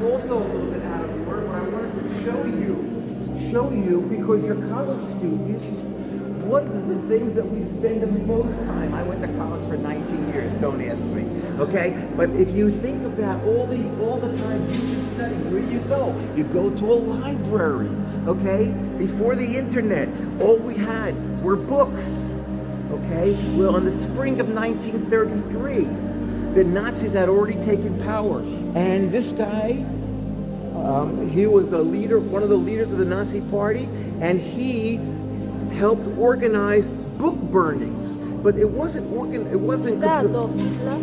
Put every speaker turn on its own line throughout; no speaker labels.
also a little bit out of order, but I wanted to show you because you're college students, one of the things that we spend the most time, I went to college for 19 years, don't ask me, okay? But if you think about all the time you've been studying, where do you go? You go to a library, okay? Before the internet, all we had were books, okay? Well, in the spring of 1933, the Nazis had already taken power, and this guy, he was the leader, one of the leaders of the Nazi Party, and he helped organize book burnings. But it wasn't
Is that Adolf Hitler?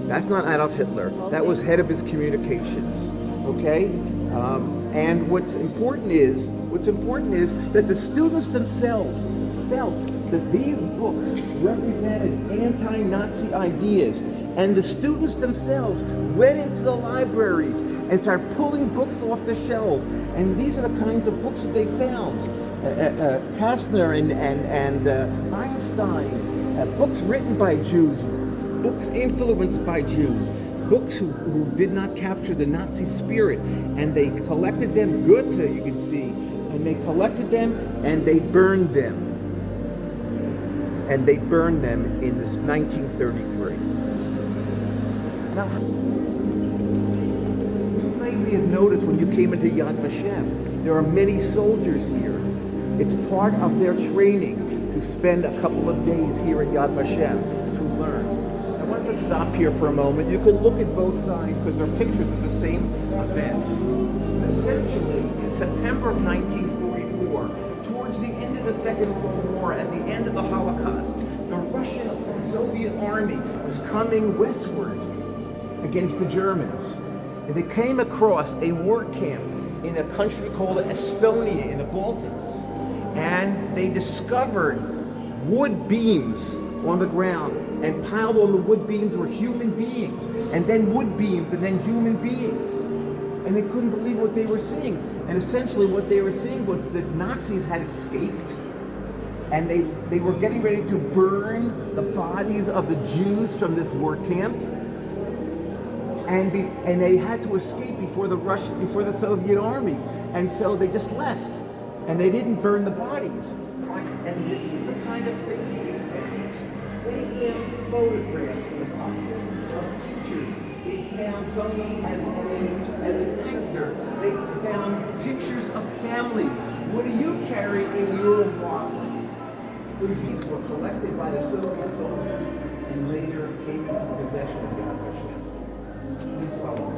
That's not Adolf Hitler.
Okay.
That was head of his communications. Okay, and what's important is that the students themselves felt that these books represented anti-Nazi ideas, and the students themselves went into the libraries and started pulling books off the shelves. And these are the kinds of books that they found: Kastner and Einstein, books written by Jews, books influenced by Jews, books who did not capture the Nazi spirit, and they collected them, Goethe, you can see, and they collected them and they burned them. And they burned them in this 1933. Now, you may have noticed when you came into Yad Vashem, there are many soldiers here. It's part of their training to spend a couple of days here at Yad Vashem to learn. I want to stop here for a moment. You can look at both sides because they're pictures of the same events. Essentially, in September of 1944, towards the end of the Second World War, at the end of the Holocaust, the Russian Soviet army was coming westward against the Germans. And they came across a work camp in a country called Estonia in the Baltics. And they discovered wood beams on the ground, and piled on the wood beams were human beings, and then wood beams, and then human beings. And they couldn't believe what they were seeing. And essentially what they were seeing was that the Nazis had escaped, and they were getting ready to burn the bodies of the Jews from this work camp. And they had to escape before the Soviet army. And so they just left. And they didn't burn the bodies. And this is the kind of things they found. They found photographs in the office of teachers. They found someone as an actor. They found pictures of families. What do you carry in your wallets? These were collected by the Soviet soldiers and later came into possession of Yad Vashem. Please follow.